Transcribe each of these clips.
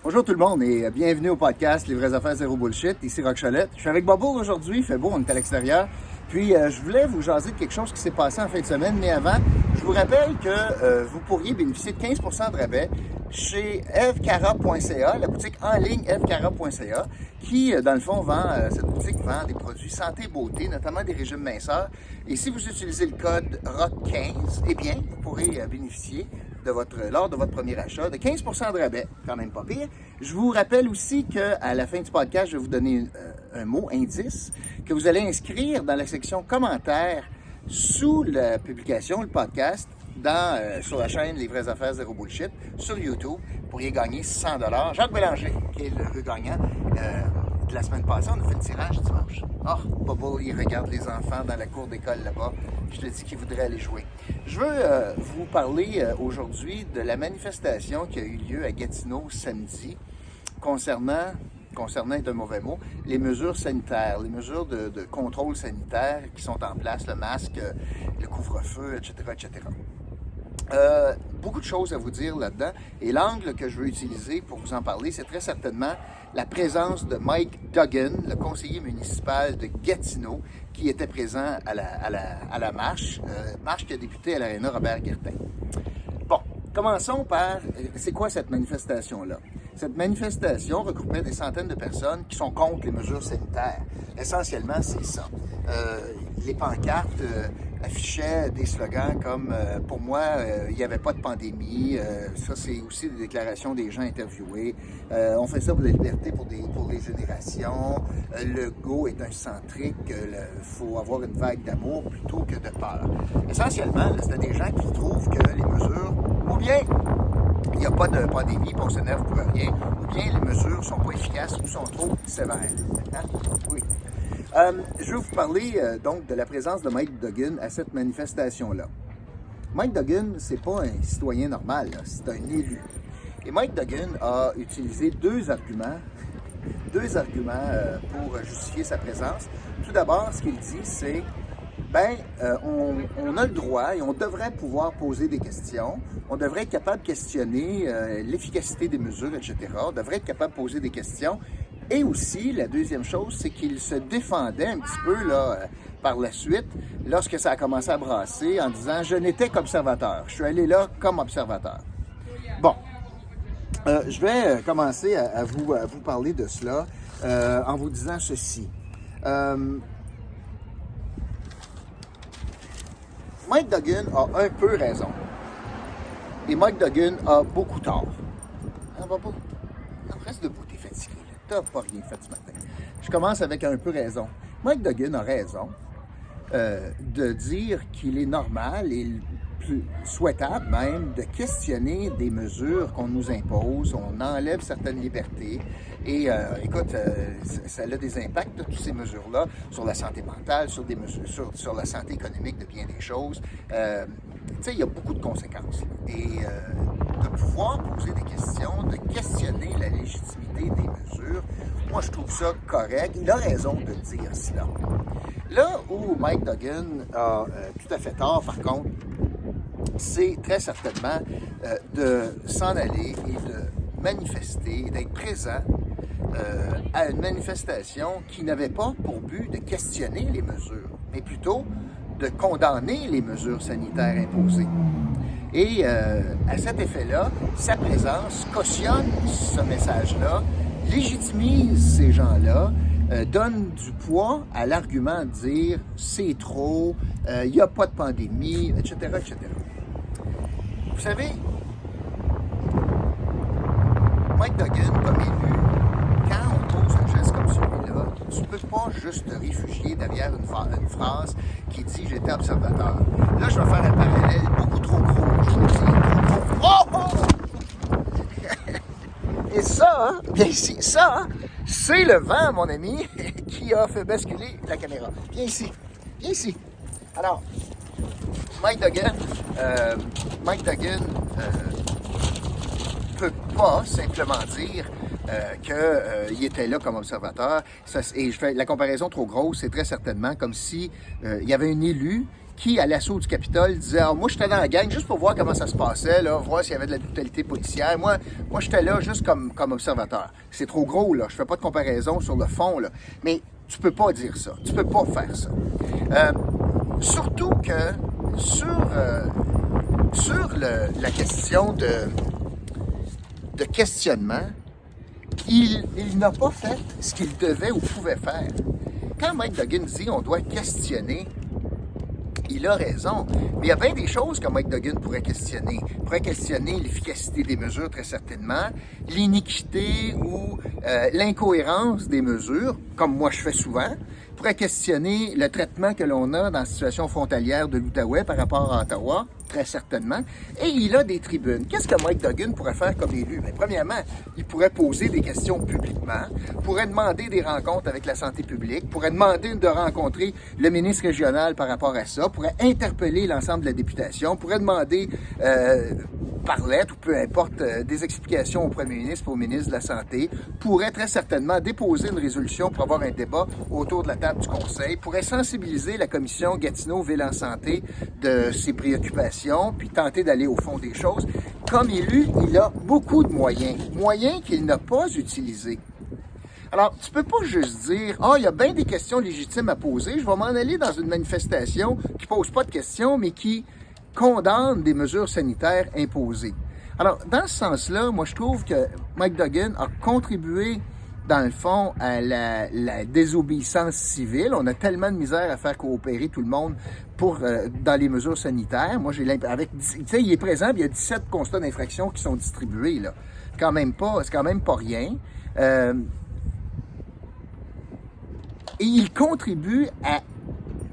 Bonjour tout le monde et bienvenue au podcast Les vraies affaires zéro bullshit. Ici Rock Cholette. Je suis avec Bobo aujourd'hui, il fait beau, on est à l'extérieur. Puis je voulais vous jaser de quelque chose qui s'est passé en fin de semaine, mais avant, je vous rappelle que vous pourriez bénéficier de 15% de rabais chez evcara.ca, la boutique en ligne evcara.ca, qui dans le fond cette boutique vend des produits santé et beauté, notamment des régimes minceurs. Et si vous utilisez le code ROCK15, eh bien, vous pourrez bénéficier lors de votre premier achat, de 15% de rabais, quand même pas pire. Je vous rappelle aussi qu'à la fin du podcast, je vais vous donner un mot, indice, que vous allez inscrire dans la section commentaires sous la publication, le podcast, sur la chaîne Les vraies affaires zéro bullshit, sur YouTube. Vous pourriez gagner 100 $. Jacques Bélanger, qui est le gagnant de la semaine passée, on a fait le tirage dimanche. Bobo, il regarde les enfants dans la cour d'école là-bas. Je te dis qu'il voudrait aller jouer. Je veux vous parler aujourd'hui de la manifestation qui a eu lieu à Gatineau samedi concernant est un mauvais mot, les mesures sanitaires, les mesures de contrôle sanitaire qui sont en place, le masque, le couvre-feu, etc., etc. Beaucoup de choses à vous dire là-dedans et l'angle que je veux utiliser pour vous en parler, c'est très certainement la présence de Mike Duggan, le conseiller municipal de Gatineau, qui était présent à la marche qui a débuté à l'aréna Robert-Guertin. Bon, commençons par, c'est quoi cette manifestation-là? Cette manifestation regroupait des centaines de personnes qui sont contre les mesures sanitaires. Essentiellement, c'est ça. Les pancartes affichaient des slogans comme « Pour moi, il n'y avait pas de pandémie ». Ça, c'est aussi des déclarations des gens interviewés. On fait ça pour la liberté, pour les générations. Le go est un centrique. Il faut avoir une vague d'amour plutôt que de peur. Essentiellement, c'était des gens qui trouvent que les mesures, ou bien il n'y a pas de pandémie, on s'énerve pour rien, ou bien les mesures ne sont pas efficaces ou sont trop sévères. Hein? Oui. Je vais vous parler donc de la présence de Mike Duggan à cette manifestation-là. Mike Duggan, c'est pas un citoyen normal, c'est un élu. Et Mike Duggan a utilisé deux arguments pour justifier sa présence. Tout d'abord, ce qu'il dit, c'est on a le droit et on devrait pouvoir poser des questions. On devrait être capable de questionner l'efficacité des mesures, etc. On devrait être capable de poser des questions. Et aussi, la deuxième chose, c'est qu'il se défendait un petit peu par la suite, lorsque ça a commencé à brasser, en disant « Je n'étais qu'observateur. Je suis allé là comme observateur. » Bon, je vais commencer à vous parler de cela en vous disant ceci. Mike Duggan a un peu raison. Et Mike Duggan a beaucoup tort. Hein, Bobo? Non, reste debout, t'es fatigué. T'as pas rien fait ce matin. Je commence avec un peu raison. Mike Duggan a raison de dire qu'il est normal et plus souhaitable même de questionner des mesures qu'on nous impose. On enlève certaines libertés. Et écoute, ça a des impacts, toutes ces mesures-là, sur la santé mentale, sur des mesures, sur la santé économique de bien des choses. Tu sais, il y a beaucoup de conséquences. Et de pouvoir poser des questions, de questionner la légitimité des mesures, moi, je trouve ça correct. Il a raison de dire cela. Là où Mike Duggan a tout à fait tort, par contre, c'est très certainement de s'en aller et de manifester, d'être présent à une manifestation qui n'avait pas pour but de questionner les mesures, mais plutôt de condamner les mesures sanitaires imposées. Et à cet effet-là, sa présence cautionne ce message-là, légitimise ces gens-là, donne du poids à l'argument de dire « c'est trop, il n'y a pas de pandémie », etc., etc. Vous savez, Mike Duggan, comme élu, quand on pose un geste comme celui-là, tu ne peux pas juste te réfugier derrière une phrase qui dit « j'étais observateur ». Là, je vais faire un parallèle beaucoup trop gros, je vous le dis. Oh! Et ça, bien ici, c'est le vent, mon ami, qui a fait basculer la caméra. Viens ici, viens ici. Alors, Mike Duggan peut pas simplement dire qu'il était là comme observateur. Et je fais la comparaison trop grosse, c'est très certainement comme si il y avait un élu qui, à l'assaut du Capitole, disait « Ah, moi, j'étais dans la gang juste pour voir comment ça se passait, là, voir s'il y avait de la brutalité policière. Moi j'étais là juste comme observateur. » C'est trop gros, là. Je fais pas de comparaison sur le fond, là. Mais tu peux pas dire ça. Tu peux pas faire ça. Surtout que sur la question de questionnement, il n'a pas fait ce qu'il devait ou pouvait faire. Quand Mike Duggan dit on doit questionner, il a raison. Mais il y a bien des choses que Mike Duggan pourrait questionner. Il pourrait questionner l'efficacité des mesures, très certainement, l'iniquité ou l'incohérence des mesures, comme moi je fais souvent. Il pourrait questionner le traitement que l'on a dans la situation frontalière de l'Outaouais par rapport à Ottawa, très certainement. Et il a des tribunes. Qu'est-ce que Mike Duggan pourrait faire comme élu? Bien, premièrement, il pourrait poser des questions publiquement, pourrait demander des rencontres avec la santé publique, pourrait demander de rencontrer le ministre régional par rapport à ça, pourrait interpeller l'ensemble de la députation, pourrait demander par lettre ou peu importe des explications au premier ministre et au ministre de la Santé, pourrait très certainement déposer une résolution pour avoir un débat autour de la table du Conseil, pourrait sensibiliser la commission Gatineau-Ville en santé de ses préoccupations, puis tenter d'aller au fond des choses. Comme élu, il a beaucoup de moyens qu'il n'a pas utilisés. Alors, tu peux pas juste dire « Ah, il y a bien des questions légitimes à poser, je vais m'en aller dans une manifestation qui pose pas de questions, mais qui condamne des mesures sanitaires imposées. » Alors, dans ce sens-là, moi, je trouve que Mike Duggan a contribué, dans le fond, à la désobéissance civile. On a tellement de misère à faire coopérer tout le monde dans les mesures sanitaires. Moi, j'ai l'impression, tu sais, il est présent, puis il y a 17 constats d'infraction qui sont distribués, là. C'est quand même pas rien. Et il contribue à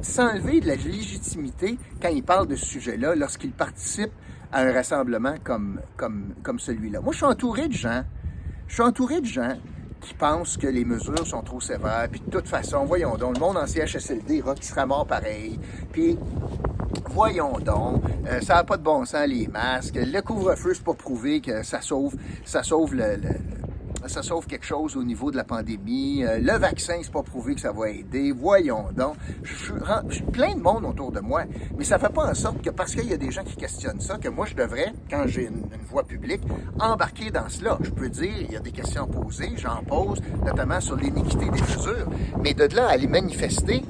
s'enlever de la légitimité quand il parle de ce sujet-là, lorsqu'il participe à un rassemblement comme celui-là. Moi, je suis entouré de gens qui pensent que les mesures sont trop sévères, puis de toute façon, voyons donc, le monde en CHSLD qui sera mort pareil, puis voyons donc, ça n'a pas de bon sens les masques, le couvre-feu, c'est pas prouvé que ça sauve quelque chose au niveau de la pandémie. Le vaccin, c'est pas prouvé que ça va aider. Voyons donc. J'ai plein de monde autour de moi, mais ça fait pas en sorte que parce qu'il y a des gens qui questionnent ça, que moi je devrais, quand j'ai une voix publique, embarquer dans cela. Je peux dire, il y a des questions à poser, j'en pose, notamment sur l'iniquité des mesures, mais de là à aller manifester,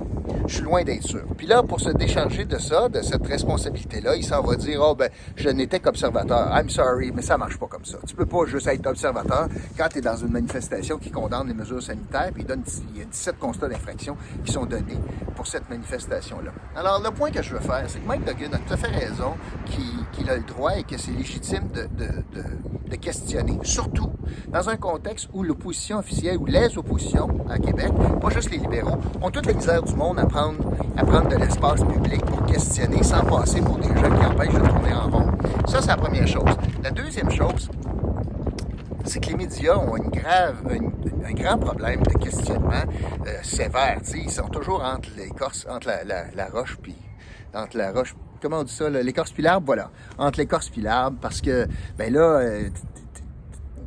je suis loin d'être sûr. Puis là, pour se décharger de ça, de cette responsabilité-là, il s'en va dire « Oh, ben, je n'étais qu'observateur. I'm sorry, mais ça marche pas comme ça. » Tu peux pas juste être observateur quand tu es dans une manifestation qui condamne les mesures sanitaires, puis il y a 17 constats d'infraction qui sont donnés pour cette manifestation-là. Alors, le point que je veux faire, c'est que Mike Duggan a tout à fait raison qu'il a le droit et que c'est légitime de questionner, surtout dans un contexte où l'opposition officielle, ou les oppositions à Québec, pas juste les libéraux, ont toute la misère du monde à prendre de l'espace public pour questionner sans passer pour des gens qui empêchent de tourner en rond. Ça, c'est la première chose. La deuxième chose, c'est que les médias ont un grand problème de questionnement sévère. T'sais, ils sont toujours entre la roche puis entre la roche. Comment on dit ça? L'écorce puis l'arbre, voilà. Entre l'écorce puis l'arbre, parce que, ben là,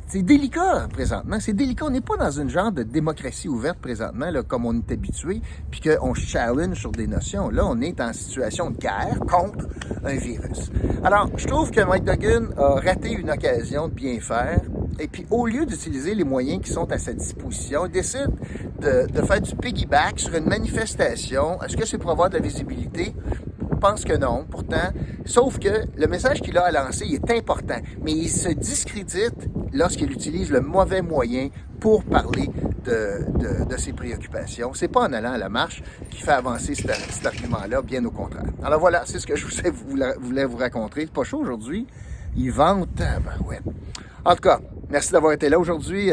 c'est délicat présentement. C'est délicat. On n'est pas dans une genre de démocratie ouverte présentement, là, comme on est habitué, puis qu'on challenge sur des notions. Là, on est en situation de guerre contre un virus. Alors, je trouve que Mike Duggan a raté une occasion de bien faire. Et puis, au lieu d'utiliser les moyens qui sont à sa disposition, il décide de faire du piggyback sur une manifestation. Est-ce que c'est pour avoir de la visibilité? Je pense que non, pourtant. Sauf que le message qu'il a à lancer, il est important. Mais il se discrédite lorsqu'il utilise le mauvais moyen pour parler de ses préoccupations. C'est pas en allant à la marche qu'il fait avancer cet argument-là, bien au contraire. Alors voilà, c'est ce que je voulais vous raconter. C'est pas chaud aujourd'hui. Il vante. Ben ouais. En tout cas, merci d'avoir été là aujourd'hui.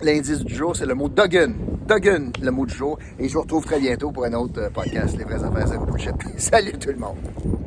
L'indice du jour, c'est le mot Duggan. Duggan, le mot du jour. Et je vous retrouve très bientôt pour un autre podcast, Les vraies affaires zéro bullshit. Salut tout le monde!